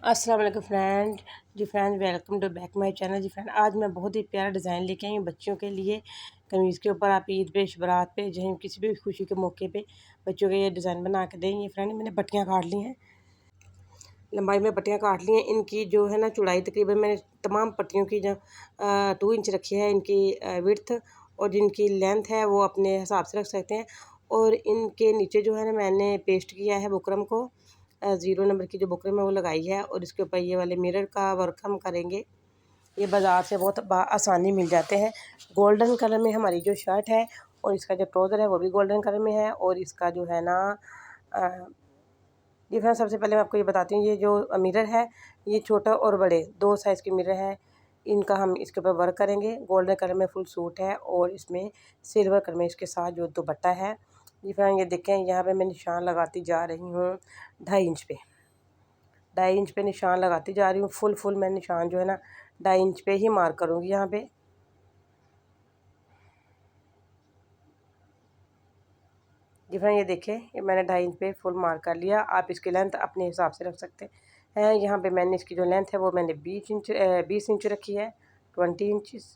अस्सलाम वालेकुम फ्रेंड। जी friend, welcome to back my channel. जी फ्रेंड, आज मैं बहुत ही प्यारा डिज़ाइन लेके आई हूँ बच्चों के लिए। कमीज़ के ऊपर आप ईद पे, शबरात पे, जो किसी भी खुशी के मौके पे बच्चों के ये डिज़ाइन बना के दें। ये फ्रेंड, मैंने पट्टियाँ काट ली हैं, लंबाई में पट्टियाँ काट ली हैं। इनकी जो है ना चौड़ाई तकरीबन मैंने तमाम पट्टियों की जो 2 इंच रखी है इनकी विड्थ, और जिनकी लेंथ है वो अपने हिसाब से रख सकते हैं। और इनके नीचे जो है ना मैंने पेस्ट किया है बुकरम को, 0 नंबर की जो बुकरम है वो लगाई है, और इसके ऊपर ये वाले मिरर का वर्क हम करेंगे। ये बाज़ार से बहुत आसानी मिल जाते हैं। गोल्डन कलर में हमारी जो शर्ट है, और इसका जो ट्राउज़र है वो भी गोल्डन कलर में है। और इसका जो है ना ये फ्रेंड, सबसे पहले मैं आपको ये बताती हूँ, ये जो मिरर है ये छोटा और बड़े 2 साइज़ के मिरर है। इनका हम इसके ऊपर वर्क करेंगे। गोल्डन कलर में फुल सूट है, और इसमें सिल्वर कलर में इसके साथ जो दुपट्टा है। जी फ्रेंड, ये देखें, यहाँ पे मैं निशान लगाती जा रही हूँ 2.5 इंच पे। 2.5 इंच पे निशान लगाती जा रही हूँ। फुल मैं निशान जो है ना 2.5 इंच पे ही मार्क करूँगी यहाँ पे। जी फ्रेंड, ये देखें, ये मैंने 2.5 इंच पे फुल मार्क कर लिया। आप इसकी लेंथ अपने हिसाब से रख सकते हैं। यहाँ पे मैंने इसकी जो लेंथ है वो मैंने 20 इंच रखी है, 20 इंचज़।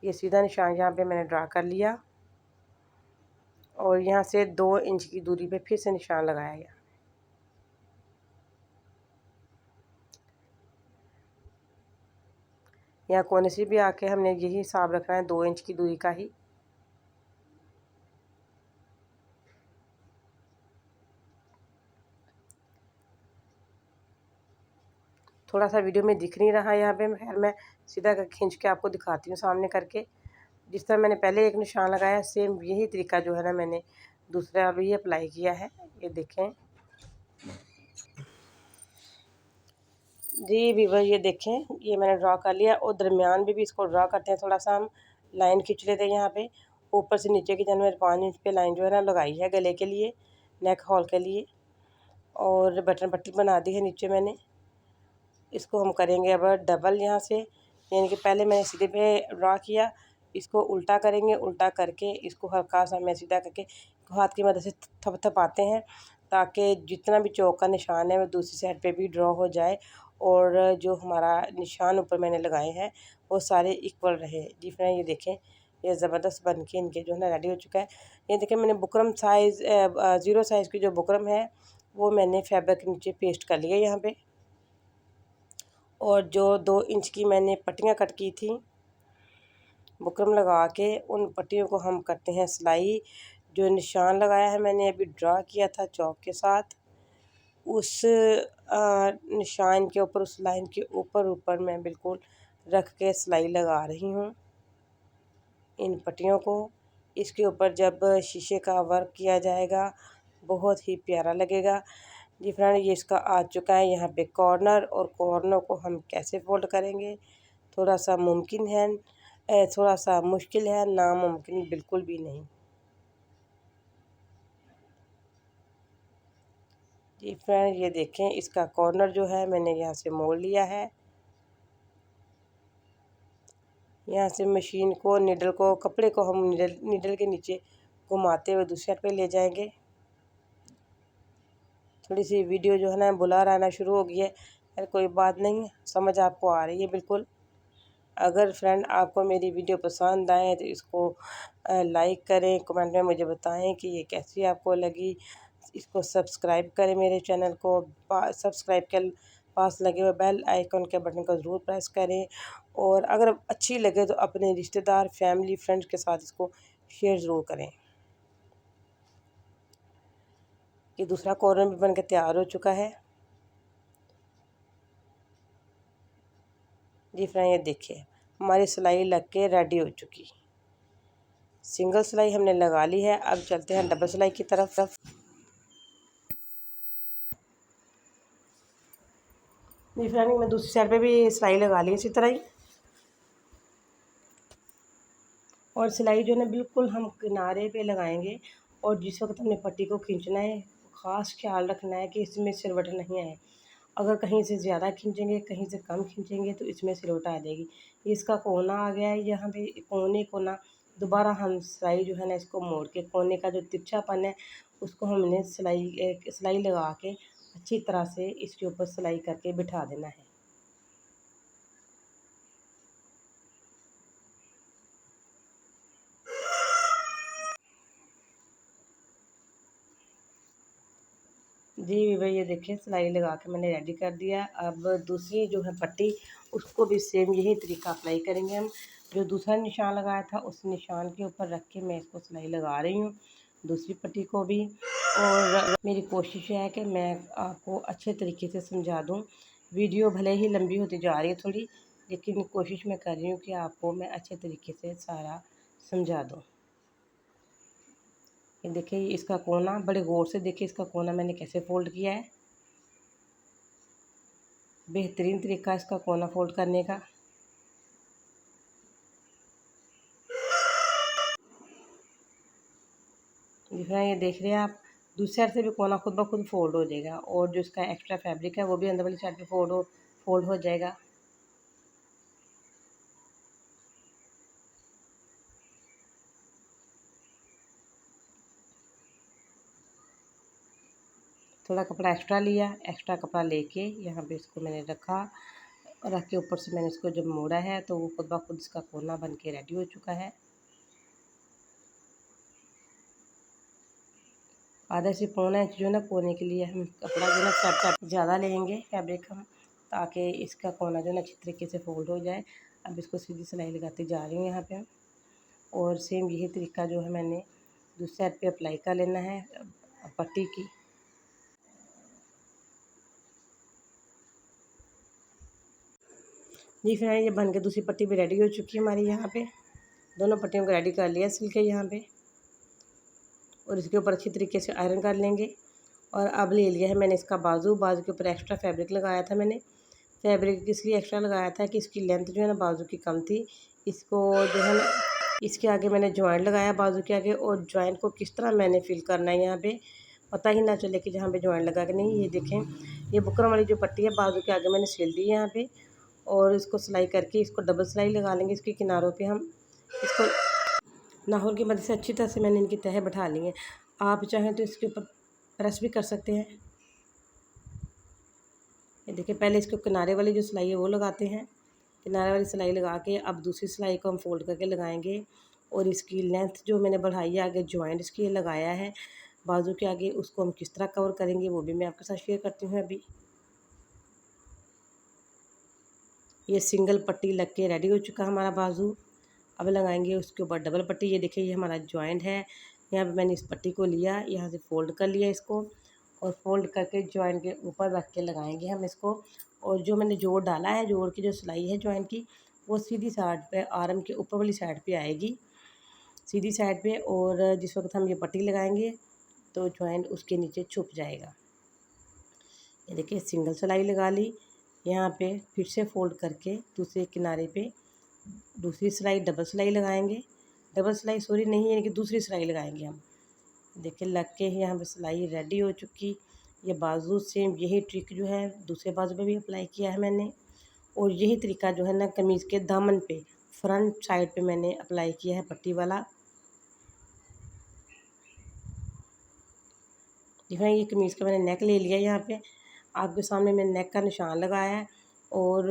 ये सीधा निशान यहाँ पे मैंने ड्रा कर लिया, और यहाँ से 2 इंच की दूरी पे फिर से निशान लगाया गया। यहाँ कोने से भी आके हमने यही हिसाब रखना है, 2 इंच की दूरी का ही। थोड़ा सा वीडियो में दिख नहीं रहा यहाँ पे, खैर मैं सीधा खींच के आपको दिखाती हूँ सामने करके। जिस तरह मैंने पहले एक निशान लगाया, सेम यही तरीका जो है ना मैंने दूसरा भी अप्लाई किया है। ये देखें जी वीवर, ये देखें, ये मैंने ड्रा कर लिया, और दरमियान भी इसको ड्रा करते हैं। थोड़ा सा हम लाइन खींच लेते हैं यहाँ पे, ऊपर से नीचे की जन में 5 इंच पे लाइन जो है ना लगाई है गले के लिए, नेक हॉल के लिए, और बटन पट्टी बना दी है नीचे मैंने। इसको हम करेंगे अब डबल यहाँ से, यानी कि पहले मैंने सीधे पे ड्रा किया, इसको उल्टा करेंगे। उल्टा करके इसको हल्का सा मैं सीधा करके हाथ की मदद से थपथपाते हैं, ताकि जितना भी चौक का निशान है वो दूसरी साइड पे भी ड्रॉ हो जाए, और जो हमारा निशान ऊपर मैंने लगाए हैं वो सारे इक्वल रहे। जी फ्रेंड, ये देखें, ये ज़बरदस्त बन के इनके जो है ना रेडी हो चुका है। ये देखें, मैंने बुकरम साइज़ 0 साइज़ की जो बुकरम है वो मैंने फैब्रिक के नीचे पेस्ट कर लिया यहाँ पे। और जो 2 इंच की मैंने पट्टियाँ कट की थी बुकरम लगा के, उन पट्टियों को हम करते हैं सिलाई। जो निशान लगाया है मैंने अभी ड्रा किया था चौक के साथ, उस निशान के ऊपर, उस लाइन के ऊपर मैं बिल्कुल रख के सिलाई लगा रही हूँ इन पट्टियों को। इसके ऊपर जब शीशे का वर्क किया जाएगा बहुत ही प्यारा लगेगा। जी फ्रेंड, ये इसका आ चुका है यहाँ पे कॉर्नर, और कॉर्नर को हम कैसे फोल्ड करेंगे, थोड़ा सा मुमकिन है, थोड़ा सा मुश्किल है, नामुमकिन बिल्कुल भी नहीं। जी फ्रेंड, ये देखें, इसका कॉर्नर जो है मैंने यहाँ से मोड़ लिया है। यहाँ से मशीन को, निडल को, कपड़े को हम निडल के नीचे घुमाते हुए दूसरे साइड पे ले जाएंगे। थोड़ी सी वीडियो जो है ना बुलार आना शुरू हो गई है, यार कोई बात नहीं, समझ आपको आ रही है बिल्कुल। अगर फ्रेंड आपको मेरी वीडियो पसंद आए तो इसको लाइक करें, कमेंट में मुझे बताएं कि ये कैसी आपको लगी। इसको सब्सक्राइब करें मेरे चैनल को, सब्सक्राइब के पास लगे हुए बेल आइकन के बटन को ज़रूर प्रेस करें। और अगर अच्छी लगे तो अपने रिश्तेदार, फैमिली, फ्रेंड्स के साथ इसको शेयर ज़रूर करें। ये दूसरा कॉर्नर भी बन के तैयार हो चुका है। जी फ्रेंड, ये देखिए, हमारी सिलाई लग के रेडी हो चुकी। सिंगल सिलाई हमने लगा ली है, अब चलते हैं डबल सिलाई की तरफ। जी फ्रेंड, मैं दूसरी साइड पे भी सिलाई लगा ली इसी तरह ही, और सिलाई जो है ना बिल्कुल हम किनारे पे लगाएंगे। और जिस वक्त हमने पट्टी को खींचना है, ख़ास ख्याल रखना है कि इसमें सिलवट नहीं आए। अगर कहीं से ज़्यादा खींचेंगे, कहीं से कम खींचेंगे तो इसमें सिलवट आ जाएगी। इसका कोना आ गया है यहाँ पे, कोने को ना दोबारा हम सिलाई जो है ना इसको मोड़ के, कोने का जो तिरछापन है उसको हमने सिलाई लगा के अच्छी तरह से इसके ऊपर सिलाई करके बिठा देना है। जी भाई, ये देखिए सिलाई लगा के मैंने रेडी कर दिया। अब दूसरी जो है पट्टी, उसको भी सेम यही तरीका अप्लाई करेंगे हम। जो दूसरा निशान लगाया था उस निशान के ऊपर रख के मैं इसको सिलाई लगा रही हूँ, दूसरी पट्टी को भी। और मेरी कोशिश है कि मैं आपको अच्छे तरीके से समझा दूँ। वीडियो भले ही लंबी होती जा रही है थोड़ी, लेकिन कोशिश मैं कर रही हूँ कि आपको मैं अच्छे तरीके से सारा समझा दूँ। ये देखिए, इसका कोना बड़े गौर से देखिए, इसका कोना मैंने कैसे फ़ोल्ड किया है। बेहतरीन तरीका इसका कोना फ़ोल्ड करने का। दिख रहा है, ये देख रहे हैं आप। दूसरी साइड से भी कोना खुद ब खुद फ़ोल्ड हो जाएगा, और जो इसका एक्स्ट्रा फैब्रिक है वो भी अंदर वाली साइड पे फ़ोल्ड हो जाएगा। थोड़ा कपड़ा एक्स्ट्रा लिया, एक्स्ट्रा कपड़ा लेके यहाँ पे इसको मैंने रखा, और रख के ऊपर से मैंने इसको जब मोड़ा है तो वो खुद ब खुद इसका कोना बन के रेडी हो चुका है। आधा से पौना इंच जो है ना कोने के लिए हम कपड़ा जो है ना सेट ज़्यादा लेंगे फैब्रिक हम, ताकि इसका कोना जो है ना अच्छी तरीके से फ़ोल्ड हो जाए। अब इसको सीधी सिलाई लगाती जा रही हूँ यहाँ पे, और सेम यही तरीका जो है मैंने दूसरी साइड पे अप्लाई कर लेना है पट्टी की। जी फ्रेंड, ये बन के दूसरी पट्टी भी रेडी हो चुकी है हमारी। यहाँ पे दोनों पट्टियों को रेडी कर लिया सिल के यहाँ पे, और इसके ऊपर अच्छी तरीके से आयरन कर लेंगे। और अब ले लिया है मैंने इसका बाजू के ऊपर एक्स्ट्रा फैब्रिक लगाया था मैंने। फैब्रिक इसलिए एक्स्ट्रा लगाया था कि इसकी लेंथ जो है ना बाजू की कम थी। इसको जो है ना, इसके आगे मैंने जॉइंट लगाया बाजू के आगे, और जॉइंट को किस तरह मैंने फिल करना है यहाँ पे पता ही ना चले कि जहाँ पे जॉइंट लगा के नहीं। ये देखें, ये बुकरम वाली जो पट्टी है बाजू के आगे मैंने सिल दी है यहाँ पे, और इसको सिलाई करके इसको डबल सिलाई लगा लेंगे इसके किनारों पे। हम इसको नाखून की मदद से अच्छी तरह से मैंने इनकी तह बैठा ली है। आप चाहें तो इसके ऊपर प्रेस भी कर सकते हैं। ये देखिए, पहले इसके किनारे वाली जो सिलाई है वो लगाते हैं। किनारे वाली सिलाई लगा के अब दूसरी सिलाई को हम फोल्ड करके लगाएंगे, और इसकी लेंथ जो मैंने बढ़ाई है आगे जॉइंट इसकी लगाया है बाजू के आगे, उसको हम किस तरह कवर करेंगे वो भी मैं आपके साथ शेयर करती हूँ अभी। ये सिंगल पट्टी लग के रेडी हो चुका हमारा बाजू। अब लगाएंगे उसके ऊपर डबल पट्टी। ये देखिए, ये हमारा जॉइंट है। यहाँ पे मैंने इस पट्टी को लिया, यहाँ से फ़ोल्ड कर लिया इसको, और फोल्ड करके जॉइंट के ऊपर रख के लगाएंगे हम इसको। और जो मैंने जोड़ डाला है, जोड़ की जो सिलाई है जॉइंट की, वो सीधी साइड पे आर्म के ऊपर वाली साइड पे आएगी, सीधी साइड पे। और जिस वक्त हम ये पट्टी लगाएंगे तो जॉइंट उसके नीचे छुप जाएगा। ये देखिए, सिंगल सिलाई लगा ली। यहाँ पे फिर से फोल्ड करके दूसरे किनारे पे दूसरी सिलाई डबल सिलाई लगाएंगे। डबल सिलाई सॉरी नहीं, यानी कि दूसरी सिलाई लगाएंगे हम। देखिए, लग के यहाँ पे सिलाई रेडी हो चुकी। ये बाजू सेम यही ट्रिक जो है दूसरे बाजू पे भी अप्लाई किया है मैंने, और यही तरीका जो है ना कमीज़ के दामन पे फ्रंट साइड पे मैंने अप्लाई किया है पट्टी वाला। देखो, ये कमीज़ का मैंने नेक ले लिया यहाँ पे आपके सामने। मैंने नेक का निशान लगाया है, और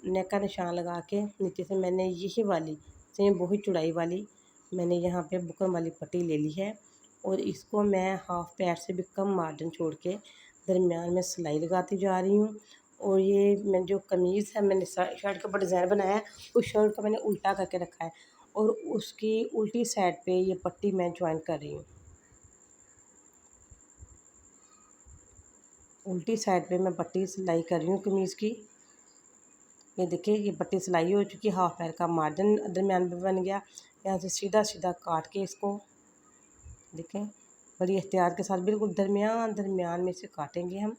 नेक का निशान लगा के नीचे से मैंने यही वाली सेम वही चौड़ाई वाली मैंने यहाँ पे बुकरम वाली पट्टी ले ली है, और इसको मैं हाफ पैर से भी कम मार्जिन छोड़ के दरमियान में सिलाई लगाती जा रही हूँ। और ये मैं जो कमीज़ है मैंने शर्ट के ऊपर डिज़ाइन बनाया है, उस शर्ट को मैंने उल्टा करके रखा है, और उसकी उल्टी साइड पे ये पट्टी मैं ज्वाइन कर रही हूँ। उल्टी साइड पे मैं पट्टी सिलाई कर रही हूँ कमीज़ की। ये देखिए, ये पट्टी सिलाई हो चुकी है, हाफ पैर का मार्जिन दरमियान में बन गया। यहाँ से सीधा सीधा काट के इसको देखें, बड़ी एहतियात के साथ बिल्कुल दरमियान में से काटेंगे हम।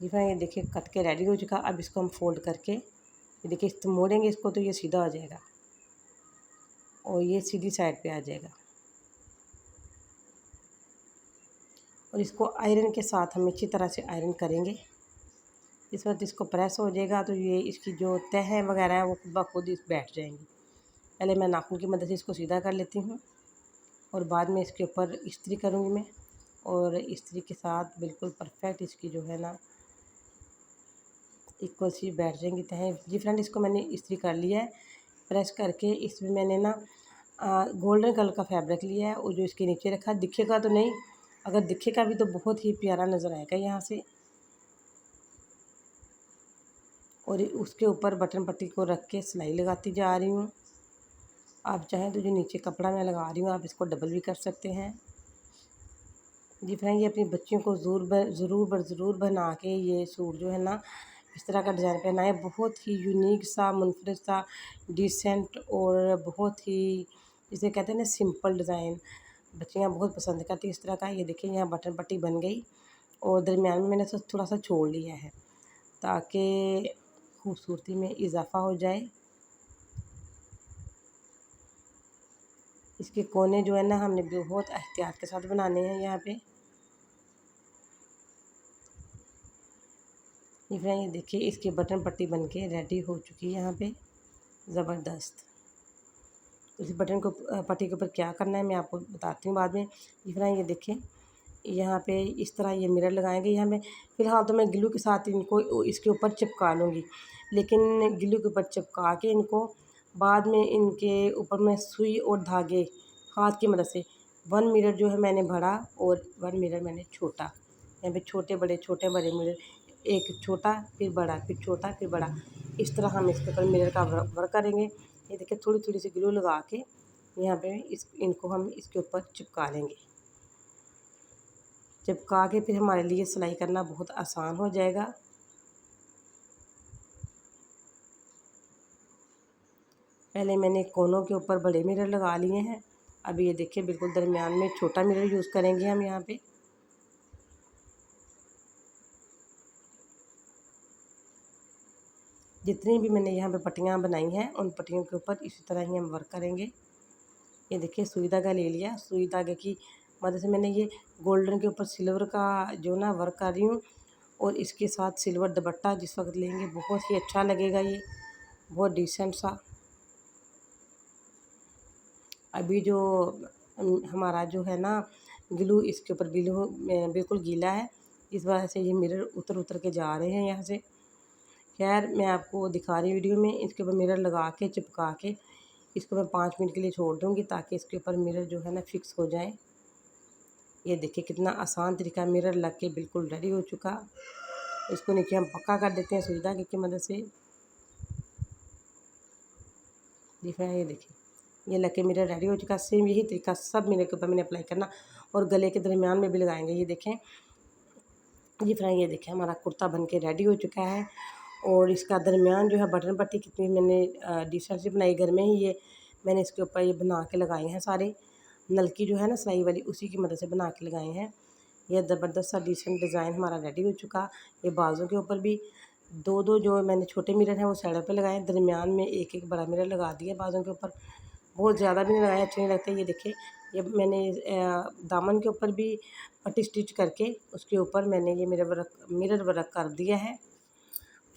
ये देखिए, कट के रेडी हो चुका। अब इसको हम फोल्ड करके ये देखिए, इस मोड़ेंगे इसको तो ये सीधा हो जाएगा, और ये सीधी साइड पे आ जाएगा। और इसको आयरन के साथ हम अच्छी तरह से आयरन करेंगे। इस वक्त इसको प्रेस हो जाएगा तो ये इसकी जो तह वगैरह है वो खुद ब खुद बैठ जाएंगी। पहले मैं नाखून की मदद से इसको सीधा कर लेती हूँ, और बाद में इसके ऊपर इस्त्री करूँगी मैं। और इस्त्री के साथ बिल्कुल परफेक्ट इसकी जो है ना इक्वल सी बैठ जाएंगी तहें। जी फ्रेंड, इसको मैंने इस्त्री कर लिया है। प्रेस करके इसमें मैंने ना गोल्डन कलर का फैब्रिक लिया है और जो इसके नीचे रखा, दिखेगा तो नहीं, अगर दिखेगा भी तो बहुत ही प्यारा नज़र आएगा यहाँ से। और उसके ऊपर बटन पट्टी को रख के सिलाई लगाती जा रही हूँ। आप चाहें तो जो नीचे कपड़ा मैं लगा रही हूँ आप इसको डबल भी कर सकते हैं। जी फ्रेंड, ये अपनी बच्चियों को ज़रूर बना के ये सूट जो है ना इस तरह का डिज़ाइन पहनाए। बहुत ही यूनिक सा, मुनफरद सा, डिसेंट और बहुत ही जिसे कहते हैं ना सिंपल डिज़ाइन बच्चियाँ बहुत पसंद करती है इस तरह का। ये देखिए यहाँ बटन पट्टी बन गई और दरमियान में मैंने थोड़ा सा छोड़ लिया है ताकि खूबसूरती में इजाफा हो जाए। इसके कोने जो है ना हमने बहुत एहतियात के साथ बनाने हैं यहाँ पे। ये फ्रेंड, ये देखिए इसकी बटन पट्टी बनके रेडी हो चुकी है यहाँ पे, ज़बरदस्त। इस बटन को पट्टी के ऊपर क्या करना है मैं आपको बताती हूँ बाद में। ये फ्रेंड, ये देखिए यहाँ पे इस तरह ये मिरर लगाएंगे यहाँ में। फ़िलहाल तो मैं ग्लू के साथ इनको इसके ऊपर चिपका लूँगी, लेकिन ग्लू के ऊपर चिपका के इनको बाद में इनके ऊपर मैं सुई और धागे हाथ की मदद से 1 मिरर जो है मैंने बड़ा और 1 मिरर मैंने छोटा, यहाँ पे छोटे बड़े मिरर, एक छोटा फिर बड़ा फिर छोटा फिर बड़ा, इस तरह हम इसके ऊपर मिरर का वर्क करेंगे। ये देखिए थोड़ी सी ग्लू लगा के यहाँ पे इनको हम इसके ऊपर चिपका लेंगे। चिपका के फिर हमारे लिए सिलाई करना बहुत आसान हो जाएगा। पहले मैंने कोनों के ऊपर बड़े मिरर लगा लिए हैं, अभी ये देखिए बिल्कुल दरमियान में छोटा मिरर यूज़ करेंगे हम यहाँ पे। जितनी भी मैंने यहाँ पे पट्टियाँ बनाई हैं उन पट्टियों के ऊपर इसी तरह ही हम वर्क करेंगे। ये देखिए सुई धागा ले लिया, सुई धागे की मदद से मैंने ये गोल्डन के ऊपर सिल्वर का जो ना वर्क कर रही हूँ और इसके साथ सिल्वर दुपट्टा जिस वक्त लेंगे बहुत ही अच्छा लगेगा, ये बहुत डिसेंट सा। अभी जो हमारा जो है ना ग्लू इसके ऊपर बिल्कुल गीला है, इस वजह से ये मिरर उतर के जा रहे हैं यहाँ से। खैर मैं आपको दिखा रही वीडियो में, इसके ऊपर मिरर लगा के चिपका के इसको मैं 5 मिनट के लिए छोड़ दूँगी ताकि इसके ऊपर मिरर जो है ना फिक्स हो जाए। ये देखिए कितना आसान तरीका, मिरर लग के बिल्कुल रेडी हो चुका। इसको नीचे हम पक्का कर देते हैं सुई धागे की मदद से। दिख रहा है, ये देखिए ये लग के मिरर रेडी हो चुका। सेम यही तरीका सब मिरर के ऊपर मैंने अप्लाई करना और गले के दरमियान में भी लगाएंगे। ये देखें जी फ्रेंड, ये देखें हमारा कुर्ता बन के रेडी हो चुका है और इसका दरमियान जो है बटन पट्टी कितनी मैंने डिसेंट सी बनाई घर में ही, ये मैंने इसके ऊपर ये बना के लगाए हैं सारे, नलकी जो है ना सिलाई वाली उसी की मदद से बना के लगाए हैं। यह ज़बरदस्त सा डिसेंट डिज़ाइन हमारा रेडी हो चुका। ये बाजू के ऊपर भी दो जो मैंने छोटे मिरर हैं वो साइडों पे लगाए, दरमियान में एक बड़ा मिरर लगा दिया बाजू के ऊपर, बहुत ज़्यादा भी नहीं लगाया, अच्छे नहीं लगते। ये देखिए ये मैंने दामन के ऊपर भी पट्टी स्टिच करके उसके ऊपर मैंने ये मिरर वर्क कर दिया है।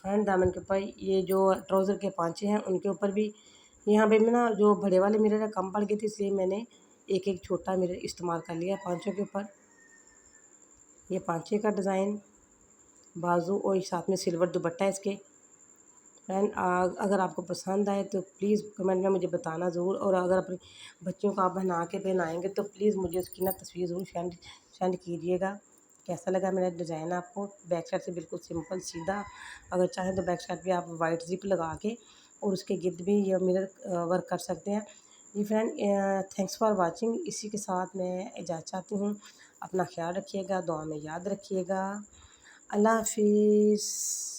फ्रंट दामन के ऊपर ये जो ट्राउज़र के पांचे हैं उनके ऊपर भी यहाँ पे मैं ना जो बड़े वाले मिरर है कम पड़ गए थे, इसलिए मैंने एक छोटा मिरर इस्तेमाल कर लिया पांचों के ऊपर। ये पांचे का डिज़ाइन बाजू और साथ में सिल्वर दुपट्टा है इसके। फ्रेंड अगर आपको पसंद आए तो प्लीज़ कमेंट में मुझे बताना ज़रूर, और अगर अपने बच्चों को आप बना के पहनाएँगे तो प्लीज़ मुझे उसकी ना तस्वीर ज़रूर सेंड कीजिएगा। कैसा लगा मेरा डिज़ाइन आपको? बैक साइड से बिल्कुल सिंपल सीधा, अगर चाहें तो बैक साइड पे आप वाइट ज़िप लगा के और उसके गिर्द भी ये मिरर वर्क कर सकते हैं। जी फ्रेंड, थैंक्स फॉर वाचिंग। इसी के साथ मैं इजाज़त चाहती हूँ। अपना ख्याल रखिएगा, दुआ में याद रखिएगा। अल्लाह हाफ़िज़।